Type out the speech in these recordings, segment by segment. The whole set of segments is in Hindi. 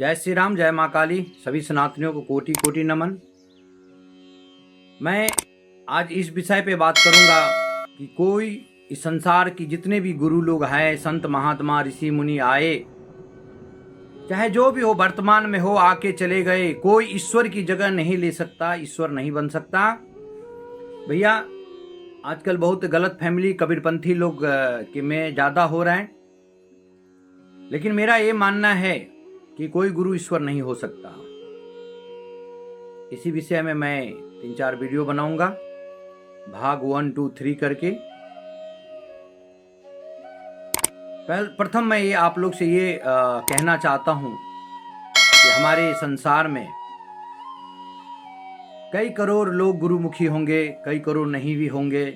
जय श्री राम, जय माँ काली। सभी सनातनियों को कोटि कोटि नमन। मैं आज इस विषय पे बात करूंगा कि कोई इस संसार की जितने भी गुरु लोग हैं, संत महात्मा ऋषि मुनि आए, चाहे जो भी हो, वर्तमान में हो, आके चले गए, कोई ईश्वर की जगह नहीं ले सकता, ईश्वर नहीं बन सकता। भैया आजकल बहुत गलत फैमिली कबीरपंथी लोग के में ज़्यादा हो रहे हैं, लेकिन मेरा ये मानना है कि कोई गुरु ईश्वर नहीं हो सकता। इसी विषय में मैं 3-4 वीडियो बनाऊंगा, भाग 1, 2, 3 करके। प्रथम मैं ये आप लोग से ये कहना चाहता हूं कि हमारे संसार में कई करोड़ लोग गुरुमुखी होंगे, कई करोड़ नहीं भी होंगे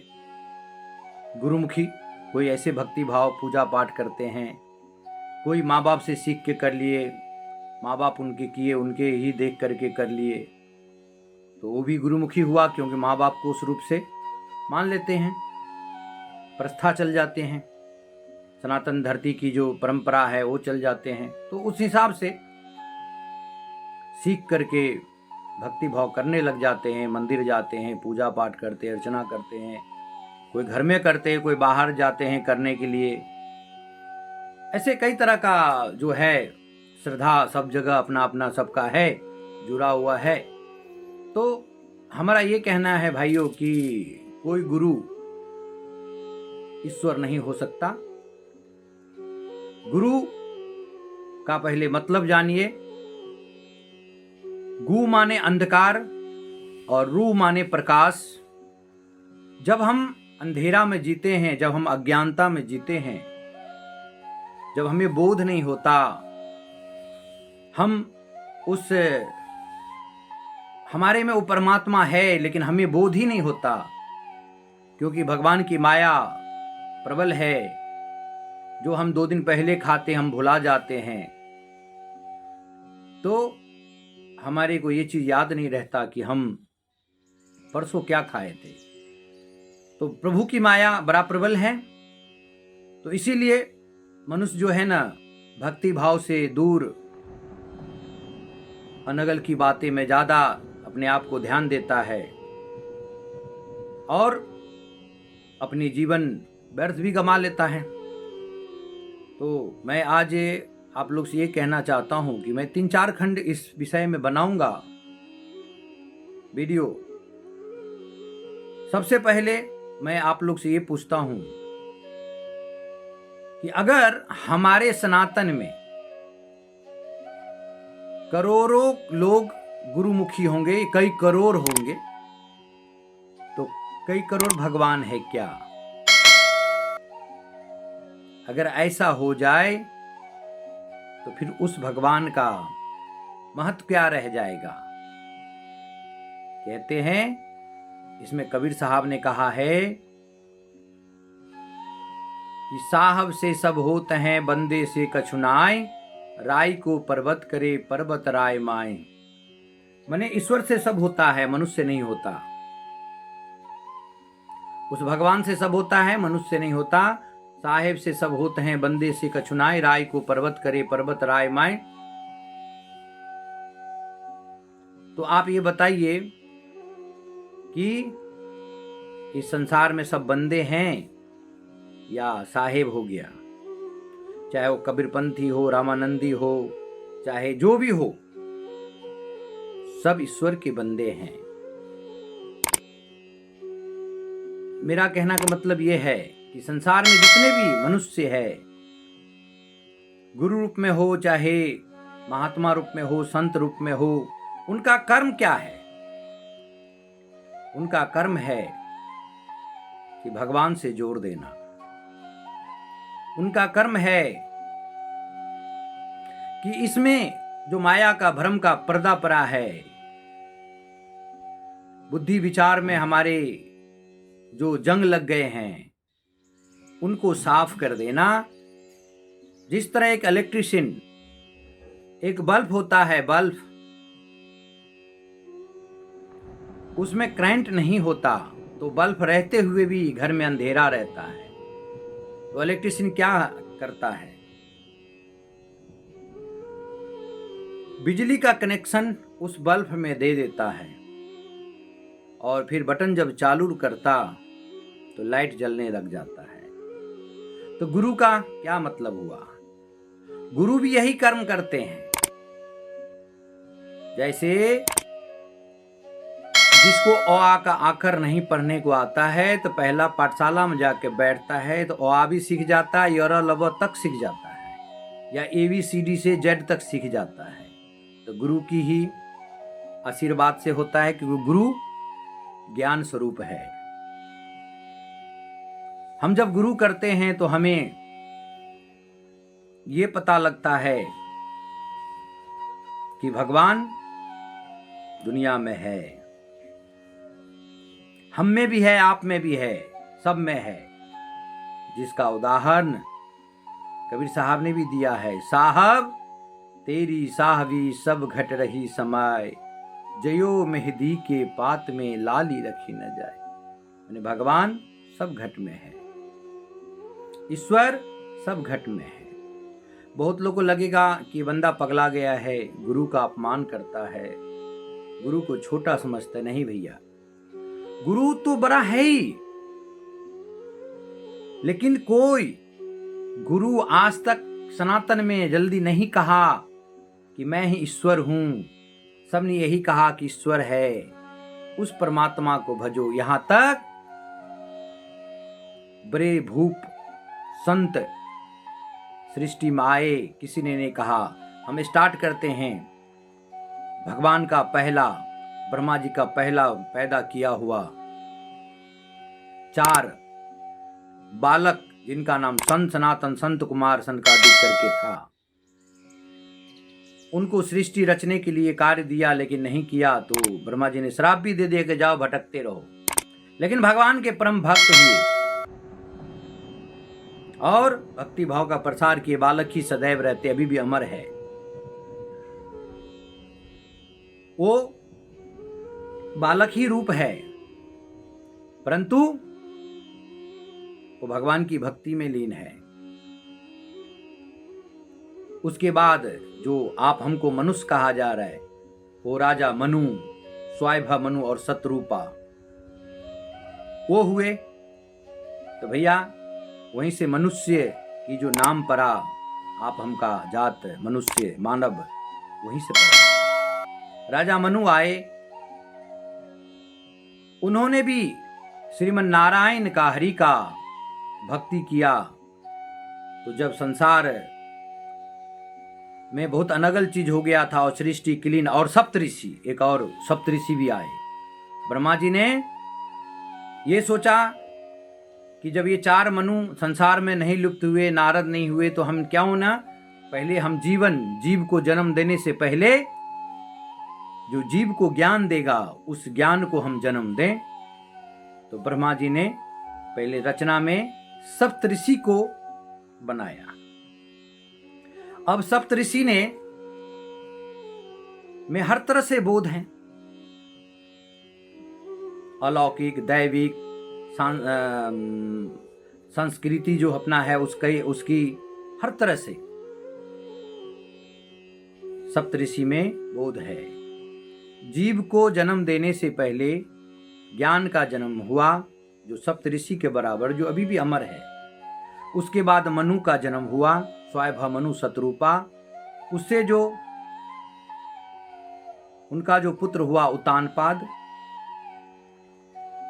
गुरुमुखी। कोई ऐसे भक्ति भाव पूजा पाठ करते हैं, कोई माँ बाप से सीख के कर लिए, माँ बाप उनके किए, उनके ही देख करके कर लिए, तो वो भी गुरुमुखी हुआ, क्योंकि माँ बाप को उस रूप से मान लेते हैं, प्रस्था चल जाते हैं, सनातन धरती की जो परंपरा है वो चल जाते हैं। तो उस हिसाब से सीख करके भक्ति भाव करने लग जाते हैं, मंदिर जाते हैं, पूजा पाठ करते हैं, अर्चना करते हैं। कोई घर में करते हैं, कोई बाहर जाते हैं करने के लिए। ऐसे कई तरह का जो है श्रद्धा, सब जगह अपना अपना सबका है, जुड़ा हुआ है। तो हमारा ये कहना है भाइयों कि कोई गुरु ईश्वर नहीं हो सकता। गुरु का पहले मतलब जानिए। गु माने अंधकार और रू माने प्रकाश। जब हम अंधेरा में जीते हैं, जब हम अज्ञानता में जीते हैं, जब हमें बोध नहीं होता, हम उस हमारे में वो परमात्मा है लेकिन हमें बोध ही नहीं होता, क्योंकि भगवान की माया प्रबल है। जो हम 2 दिन पहले खाते हम भुला जाते हैं, तो हमारे को ये चीज याद नहीं रहता कि हम परसों क्या खाए थे। तो प्रभु की माया बड़ा प्रबल है। तो इसीलिए मनुष्य जो है ना, भक्ति भाव से दूर अनगल की बातें में ज्यादा अपने आप को ध्यान देता है और अपनी जीवन व्यर्थ भी गंवा लेता है। तो मैं आज आप लोग से ये कहना चाहता हूं कि मैं 3-4 खंड इस विषय में बनाऊंगा वीडियो। सबसे पहले मैं आप लोग से ये पूछता हूं कि अगर हमारे सनातन में करोड़ों लोग गुरुमुखी होंगे, कई करोड़ होंगे, तो कई करोड़ भगवान है क्या? अगर ऐसा हो जाए तो फिर उस भगवान का महत्व क्या रह जाएगा? कहते हैं, इसमें कबीर साहब ने कहा है कि साहब से सब होत हैं, बंदे से कछुनाए, राय को पर्वत करे, पर्वत राय माए। माने ईश्वर से सब होता है, मनुष्य से नहीं होता। उस भगवान से सब होता है, मनुष्य से नहीं होता। साहेब से सब होते हैं, बंदे से कछुनाए, राय को पर्वत करे, पर्वत राय माए। तो आप ये बताइए कि इस संसार में सब बंदे हैं या साहेब हो गया? चाहे वो कबीरपंथी हो, रामानंदी हो, चाहे जो भी हो, सब ईश्वर के बंदे हैं। मेरा कहना का मतलब यह है कि संसार में जितने भी मनुष्य है, गुरु रूप में हो, चाहे महात्मा रूप में हो, संत रूप में हो, उनका कर्म क्या है? उनका कर्म है कि भगवान से जोड़ देना। उनका कर्म है कि इसमें जो माया का भ्रम का पर्दा पड़ा है, बुद्धि विचार में हमारे जो जंग लग गए हैं, उनको साफ कर देना। जिस तरह एक इलेक्ट्रिशियन, एक बल्ब होता है, बल्ब उसमें करंट नहीं होता, तो बल्ब रहते हुए भी घर में अंधेरा रहता है। तो इलेक्ट्रिशियन क्या करता है? बिजली का कनेक्शन उस बल्ब में दे देता है और फिर बटन जब चालू करता तो लाइट जलने लग जाता है। तो गुरु का क्या मतलब हुआ? गुरु भी यही कर्म करते हैं। जैसे जिसको अ आ का आकर नहीं पढ़ने को आता है तो पहला पाठशाला में जाके बैठता है तो अ आ भी सीख जाता है, य र ल व तक सीख जाता है, या ABCD से Z तक सीख जाता है। तो गुरु की ही आशीर्वाद से होता है, क्योंकि गुरु ज्ञान स्वरूप है। हम जब गुरु करते हैं तो हमें ये पता लगता है कि भगवान दुनिया में है, हम में भी है, आप में भी है, सब में है। जिसका उदाहरण कबीर साहब ने भी दिया है, साहब तेरी साहबी सब घट रही समाए, जयो मेहदी के पात में लाली रखी न जाए। यानी भगवान सब घट में है, ईश्वर सब घट में है। बहुत लोगों को लगेगा कि बंदा पगला गया है, गुरु का अपमान करता है, गुरु को छोटा समझता। नहीं भैया, गुरु तो बड़ा है ही, लेकिन कोई गुरु आज तक सनातन में जल्दी नहीं कहा कि मैं ही ईश्वर हूं। सबने यही कहा कि ईश्वर है, उस परमात्मा को भजो। यहां तक बड़े भूप संत सृष्टि में आए, किसी ने नहीं कहा। हम स्टार्ट करते हैं भगवान का पहला, ब्रह्मा जी का पहला पैदा किया हुआ 4 बालक, जिनका नाम संत सनातन संत कुमार सनकादिक करके था। उनको सृष्टि रचने के लिए कार्य दिया, लेकिन नहीं किया तो ब्रह्मा जी ने श्राप भी दे दिया कि जाओ भटकते रहो। लेकिन भगवान के परम भक्त हुए और भक्ति भाव का प्रसार किए। बालक ही सदैव रहते, अभी भी अमर है। वो बालक ही रूप है, परंतु वो भगवान की भक्ति में लीन है। उसके बाद जो आप हमको मनुष्य कहा जा रहा है, वो राजा मनु, स्वायभा मनु और शतरूपा वो हुए। तो भैया वहीं से मनुष्य की जो नाम पड़ा, आप हमका जात मनुष्य मानव, वहीं से पड़ा। राजा मनु आए, उन्होंने भी श्रीमन नारायण का, हरि का भक्ति किया। तो जब संसार में बहुत अनगल चीज हो गया था और सृष्टि क्लीन, और सप्तऋषि, एक और सप्तऋषि भी आए। ब्रह्मा जी ने ये सोचा कि जब ये 4 मनु संसार में नहीं लुप्त हुए, नारद नहीं हुए, तो हम क्यों ना पहले हम जीव को जन्म देने से पहले जो जीव को ज्ञान देगा, उस ज्ञान को हम जन्म दें। तो ब्रह्मा जी ने पहले रचना में सप्तऋषि को बनाया। अब सप्तऋषि ने में हर तरह से बोध हैं, अलौकिक, दैविक, संस्कृति जो अपना है उसकी हर तरह से सप्तऋषि में बोध है। जीव को जन्म देने से पहले ज्ञान का जन्म हुआ, जो सप्तऋषि के बराबर, जो अभी भी अमर है। उसके बाद मनु का जन्म हुआ, स्वायभा मनु शतरूपा। उससे जो उनका जो पुत्र हुआ उतानपाद,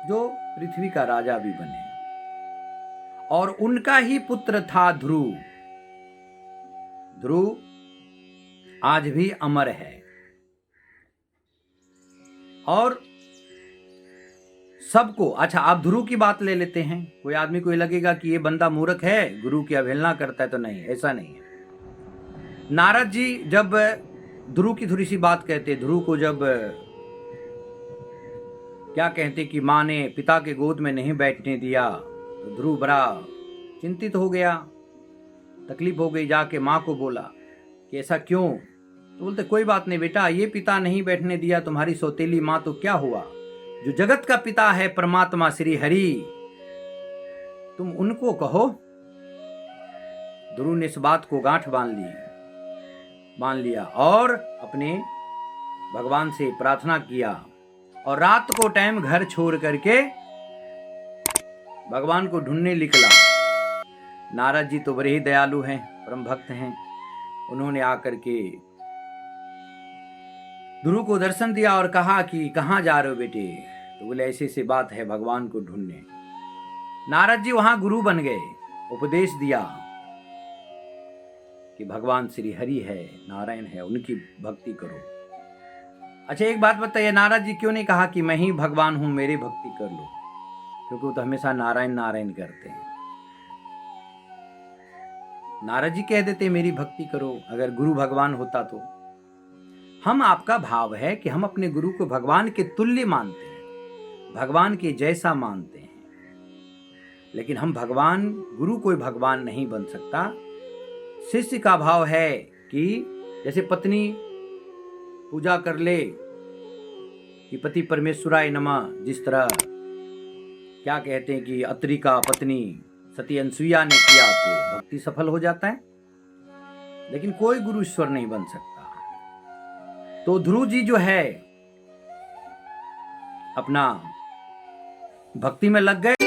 जो पृथ्वी का राजा भी बने, और उनका ही पुत्र था ध्रुव। ध्रुव आज भी अमर है। और सबको, अच्छा आप ध्रुव की बात ले लेते हैं। कोई आदमी को ये लगेगा कि ये बंदा मूर्ख है, गुरु की अवहेलना करता है, तो नहीं, ऐसा नहीं है। नारद जी जब ध्रुव की थोड़ी सी बात कहते, ध्रुव को जब क्या कहते कि माँ ने पिता के गोद में नहीं बैठने दिया, तो ध्रुव बड़ा चिंतित हो गया, तकलीफ हो गई। जाके माँ को बोला कि ऐसा क्यों? तो बोलते कोई बात नहीं बेटा, ये पिता नहीं बैठने दिया तुम्हारी सौतेली माँ, तो क्या हुआ? जो जगत का पिता है परमात्मा श्री हरि, तुम उनको कहो। ध्रुव ने इस बात को गांठ बांध ली। मान लिया और अपने भगवान से प्रार्थना किया और रात को टाइम घर छोड़ करके भगवान को ढूंढने निकला। नारद जी तो बड़े ही दयालु हैं, परम भक्त हैं। उन्होंने आकर के ध्रुव को दर्शन दिया और कहा कि कहाँ जा रहे हो बेटे? तो बोले ऐसे से बात है, भगवान को ढूंढने। नारद जी वहां गुरु बन गए, उपदेश दिया कि भगवान श्री हरि है, नारायण है, उनकी भक्ति करो। अच्छा एक बात बताइए, नारद जी क्यों नहीं कहा कि मैं ही भगवान हूं, मेरी भक्ति कर लो? क्योंकि वो तो हमेशा नारायण नारायण करते हैं। नारद जी कह देते मेरी भक्ति करो, अगर गुरु भगवान होता तो। हम आपका भाव है कि हम अपने गुरु को भगवान के तुल्य मानते हैं, भगवान के जैसा मानते हैं, लेकिन हम भगवान, गुरु कोई भगवान नहीं बन सकता। शिष्य का भाव है कि जैसे पत्नी पूजा कर ले कि पति परमेश्वराय नमः, जिस तरह क्या कहते हैं कि अत्रि का पत्नी सती अनसुईया ने किया तो भक्ति सफल हो जाता है, लेकिन कोई गुरु ईश्वर नहीं बन सकता। तो ध्रुव जी जो है अपना भक्ति में लग गए।